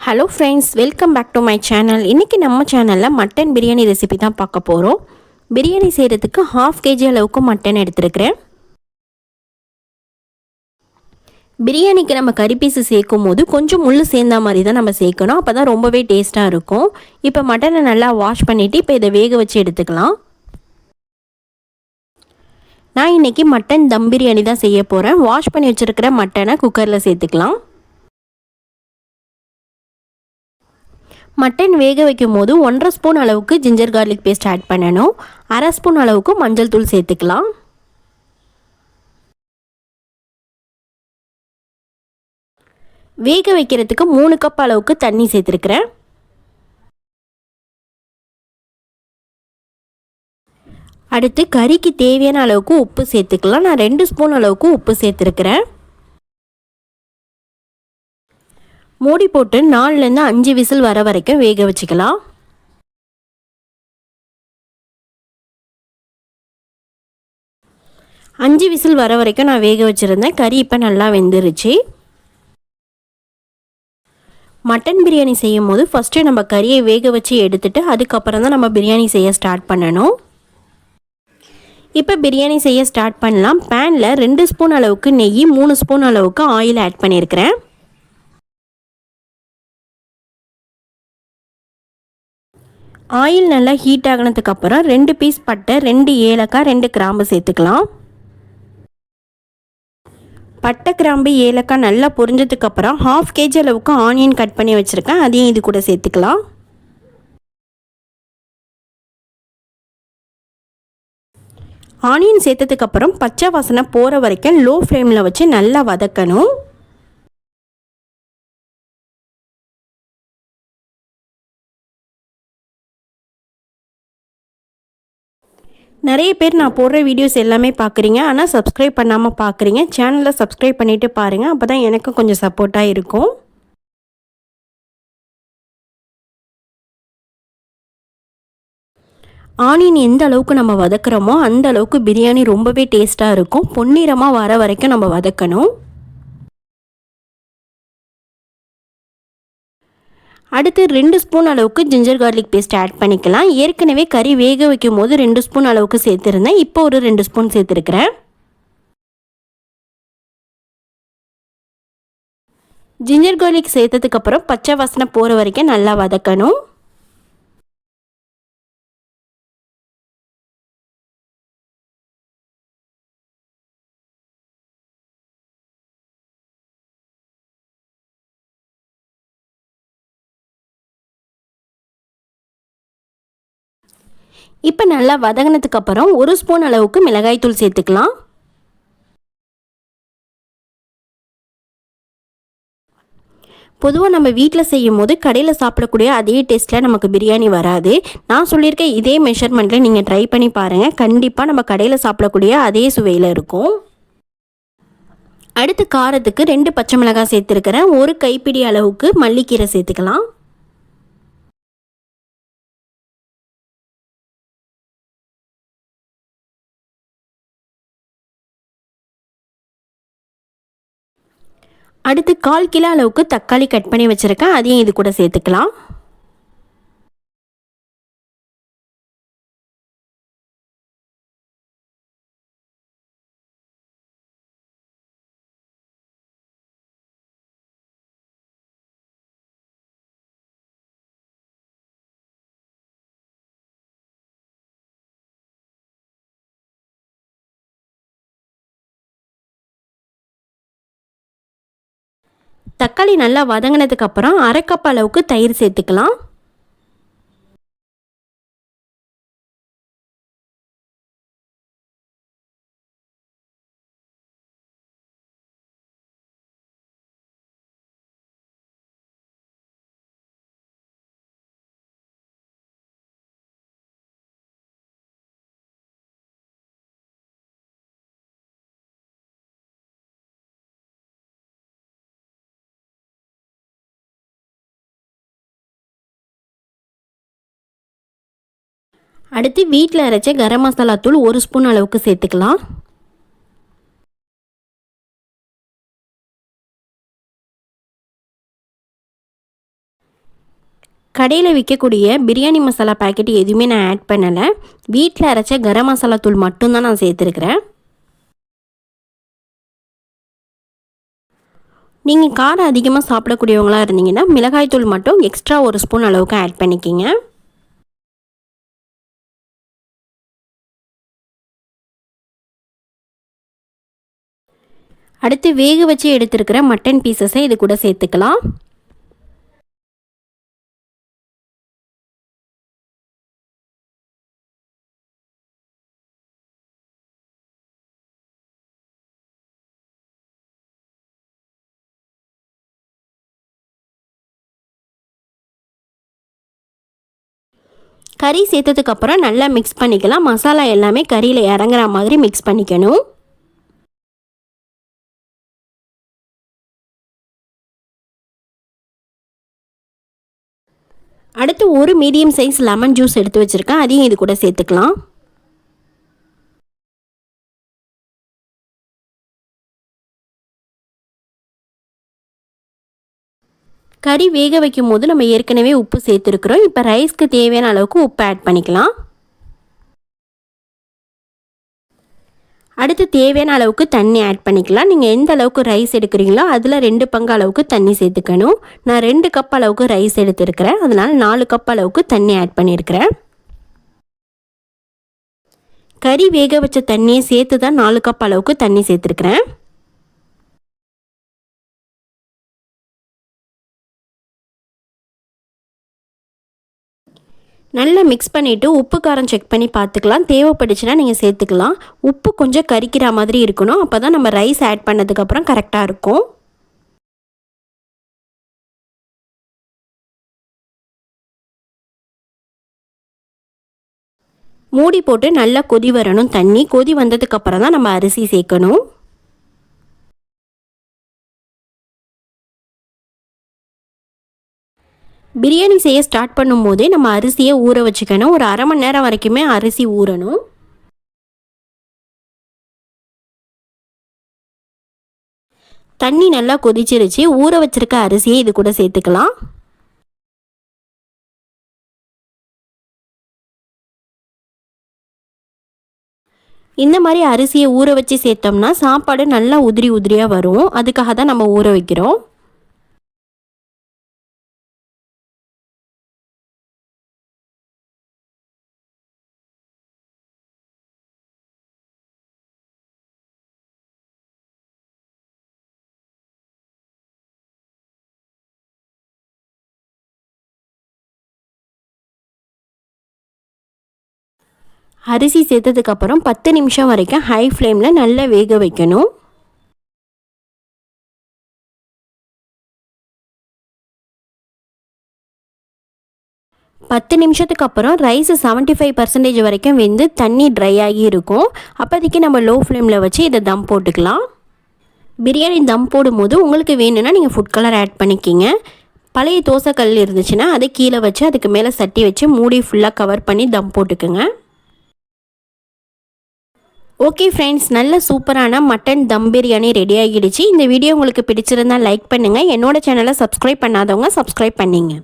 Hello friends, welcome back to my channel. இன்றைக்கி நம்ம சேனலில் மட்டன் பிரியாணி ரெசிபி தான் பார்க்க போகிறோம். பிரியாணி செய்கிறதுக்கு 1/2 kg அளவுக்கு மட்டன் எடுத்துருக்கிறேன். பிரியாணிக்கு நம்ம கறி பீஸு சேர்க்கும் போது கொஞ்சம் முள் சேர்ந்த மாதிரி தான் நம்ம சேர்க்கணும். அப்போ தான் ரொம்பவே டேஸ்ட்டாக இருக்கும். இப்போ மட்டனை நல்லா வாஷ் பண்ணிவிட்டு இப்போ இதை வேக வச்சு எடுத்துக்கலாம். நான் இன்றைக்கி மட்டன் தம் பிரியாணி தான் செய்ய போகிறேன். வாஷ் பண்ணி வச்சுருக்கிற மட்டனை குக்கரில் சேர்த்துக்கலாம். மட்டன் வேக வைக்கும் போது 1.5 ஸ்பூன் அளவுக்கு ஜிஞ்சர் கார்லிக் பேஸ்ட் ஆட் பண்ணணும். 1/2 ஸ்பூன் அளவுக்கு மஞ்சள் தூள் சேர்த்துக்கலாம். வேக வைக்கிறதுக்கு 3 கப் அளவுக்கு தண்ணி சேர்த்துருக்கிறேன். அடுத்து கறிக்கு தேவையான அளவுக்கு உப்பு சேர்த்துக்கலாம். நான் 2 ஸ்பூன் அளவுக்கு உப்பு சேர்த்துருக்கிறேன். மூடி போட்டு 4லேருந்து 5 விசில் வர வரைக்கும் வேக வச்சுக்கலாம். அஞ்சு விசில் வர வரைக்கும் நான் வேக வச்சுருந்தேன். கறி இப்போ நல்லா வெந்துருச்சு. மட்டன் பிரியாணி செய்யும் போது ஃபஸ்ட்டு நம்ம கறியை வேக வச்சு எடுத்துட்டு அதுக்கப்புறம் தான் நம்ம பிரியாணி செய்ய ஸ்டார்ட் பண்ணணும். இப்போ பிரியாணி செய்ய ஸ்டார்ட் பண்ணலாம். பேனில் 2 ஸ்பூன் அளவுக்கு நெய், 3 ஸ்பூன் அளவுக்கு ஆயில் ஆட் பண்ணியிருக்கிறேன். ஆயில் நல்லா ஹீட் ஆகினதுக்கப்புறம் 2 பீஸ் பட்டை, 2 ஏலக்காய், 2 கிராம்பு சேர்த்துக்கலாம். பட்டை, கிராம்பு, ஏலக்காய் நல்லா பொரிஞ்சதுக்கப்புறம் 1/2 kg அளவுக்கு ஆனியன் கட் பண்ணி வச்சுருக்கேன். அதையும் இது கூட சேர்த்துக்கலாம். ஆனியன் சேர்த்ததுக்கப்புறம் பச்சை வாசனை போகிற வரைக்கும் லோ ஃப்ளேமில் வச்சு நல்லா வதக்கணும். நிறைய பேர் நான் போடுற வீடியோஸ் எல்லாமே பார்க்குறீங்க, ஆனால் சப்ஸ்கிரைப் பண்ணாமல் பார்க்குறீங்க. சேனலை சப்ஸ்கிரைப் பண்ணிவிட்டு பாருங்கள். அப்போ தான் எனக்கும் கொஞ்சம் சப்போர்ட்டாக இருக்கும். ஆனியன் எந்த அளவுக்கு நம்ம வதக்குறோமோ அந்த அளவுக்கு பிரியாணி ரொம்பவே டேஸ்ட்டாக இருக்கும். பொன்னிறமாக வர வரைக்கும் நம்ம வதக்கணும். அடுத்து 2 ஸ்பூன் அளவுக்கு ஜிஞ்சர் கார்லிக் பேஸ்ட் ஆட் பண்ணிக்கலாம். ஏற்கனவே கறி வேக வைக்கும் போது 2 ஸ்பூன் அளவுக்கு சேர்த்துருந்தேன். இப்போ ஒரு 2 ஸ்பூன் சேர்த்துருக்கிறேன். ஜிஞ்சர் கார்லிக் சேர்த்ததுக்கப்புறம் பச்சை வாசனை போகிற வரைக்கும் நல்லா வதக்கணும். இப்போ நல்லா வதங்கினதுக்கப்புறம் 1 ஸ்பூன் அளவுக்கு மிளகாய்த்தூள் சேர்த்துக்கலாம். பொதுவாக நம்ம வீட்டில் செய்யும் போது கடையில் சாப்பிடக்கூடிய அதே டேஸ்ட்டில் நமக்கு பிரியாணி வராது. நான் சொல்லியிருக்க இதே மெஷர்மெண்ட்டில் நீங்கள் ட்ரை பண்ணி பாருங்கள். கண்டிப்பாக நம்ம கடையில் சாப்பிடக்கூடிய அதே சுவையில் இருக்கும். அடுத்து காரத்துக்கு 2 பச்சை மிளகாய் சேர்த்துருக்கிறேன். 1 கைப்பிடி அளவுக்கு மல்லிக்கீரை சேர்த்துக்கலாம். அடுத்து 1/4 கிலோ அளவுக்கு தக்காளி கட் பண்ணி வச்சுருக்கேன். அதையும் இது கூட சேர்த்துக்கலாம். தக்காளி நல்லா வதங்கினதுக்கப்புறம் 1/2 கப் அளவுக்கு தயிர் சேர்த்துக்கலாம். அடுத்து வீட்டில் அரைச்ச கரம் மசாலா தூள் 1 ஸ்பூன் அளவுக்கு சேர்த்துக்கலாம். கடையில் விற்கக்கூடிய பிரியாணி மசாலா பாக்கெட் எதுவுமே நான் ஆட் பண்ணலை. வீட்டில் அரைச்ச கரம் மசாலா தூள் மட்டும்தான் நான் சேர்த்துருக்குறேன். நீங்கள் காரம் அதிகமாக சாப்பிடக்கூடியவங்களாக இருந்தீங்கன்னா மிளகாய் தூள் மட்டும் எக்ஸ்ட்ரா 1 ஸ்பூன் அளவுக்கு ஆட் பண்ணிக்கிங்க. அடுத்து வேக வச்சு எடுத்துருக்கிற மட்டன் பீசஸை இது கூட சேர்த்துக்கலாம். கறி சேர்த்ததுக்கப்புறம் நல்லா மிக்ஸ் பண்ணிக்கலாம். மசாலா எல்லாமே கறியில் இறங்குற மாதிரி மிக்ஸ் பண்ணிக்கணும். அடுத்து ஒரு மீடியம் சைஸ் லெமன் ஜூஸ் எடுத்து வச்சுருக்கேன், அதையும் இது கூட சேர்த்துக்கலாம். கறி வேக வைக்கும் போது நம்ம ஏற்கனவே உப்பு சேர்த்துருக்குறோம். இப்போ ரைஸ்க்கு தேவையான அளவுக்கு உப்பு ஆட் பண்ணிக்கலாம். அடுத்து தேவையான அளவுக்கு தண்ணி ஆட் பண்ணிக்கலாம். நீங்கள் எந்த அளவுக்கு ரைஸ் எடுக்கிறீங்களோ அதில் 2 பங்கு அளவுக்கு தண்ணி சேர்த்துக்கணும். நான் 2 கப் அளவுக்கு ரைஸ் எடுத்துருக்கிறேன், அதனால் 4 கப் அளவுக்கு தண்ணி ஆட் பண்ணியிருக்கிறேன். கறி வேக வச்ச தண்ணியை சேர்த்து தான் 4 கப் அளவுக்கு தண்ணி சேர்த்துருக்குறேன். நல்லா மிக்ஸ் பண்ணிவிட்டு உப்பு காரம் செக் பண்ணி பார்த்துக்கலாம். தேவைப்பட்டுச்சுன்னா நீங்கள் சேர்த்துக்கலாம். உப்பு கொஞ்சம் கரிக்கிற மாதிரி இருக்கணும், அப்போ தான் நம்ம ரைஸ் ஆட் பண்ணதுக்கப்புறம் கரெக்டாக இருக்கும். மூடி போட்டு நல்லா கொதி வரணும். தண்ணி கொதி வந்ததுக்கப்புறம் தான் நம்ம அரிசி சேர்க்கணும். பிரியாணி செய்ய ஸ்டார்ட் பண்ணும்போதே நம்ம அரிசியை ஊற வச்சுக்கணும். ஒரு அரை மணி நேரம் வரைக்குமே அரிசி ஊறணும். தண்ணி நல்லா கொதிச்சிருச்சு. ஊற வச்சிருக்க அரிசியை இது கூட சேர்த்துக்கலாம். இந்த மாதிரி அரிசியை ஊற வச்சு சேர்த்தோம்னா சாப்பாடு நல்லா உதிரி உதிரியாக வரும். அதுக்காக தான் நம்ம ஊற வைக்கிறோம். அரிசி சேர்த்ததுக்கப்புறம் 10 நிமிஷம் வரைக்கும் ஹை ஃப்ளேமில் நல்லா வேக வைக்கணும். பத்து நிமிஷத்துக்கு அப்புறம் ரைஸ் 75% வரைக்கும் வெந்து தண்ணி ட்ரை ஆகி இருக்கும். அப்போதைக்கு நம்ம லோ ஃப்ளேமில் வச்சு இதை தம் போட்டுக்கலாம். பிரியாணி தம் போடும்போது உங்களுக்கு வேணும்னா நீங்கள் ஃபுட் கலர் ஆட் பண்ணிக்கிங்க. பழைய தோசைக்கல் இருந்துச்சுன்னா அதை கீழே வச்சு அதுக்கு மேலே சட்டி வச்சு மூடி ஃபுல்லாக கவர் பண்ணி தம் போட்டுக்குங்க. ஓகே ஃப்ரெண்ட்ஸ், நல்ல சூப்பரான மட்டன் தம் பிரியாணி ரெடி ஆகிடுச்சு. இந்த வீடியோ உங்களுக்கு பிடிச்சிருந்தால் லைக் பண்ணுங்கள். என்னோட சேனலை சப்ஸ்கிரைப் பண்ணாதவங்க சப்ஸ்கிரைப் பண்ணிங்க.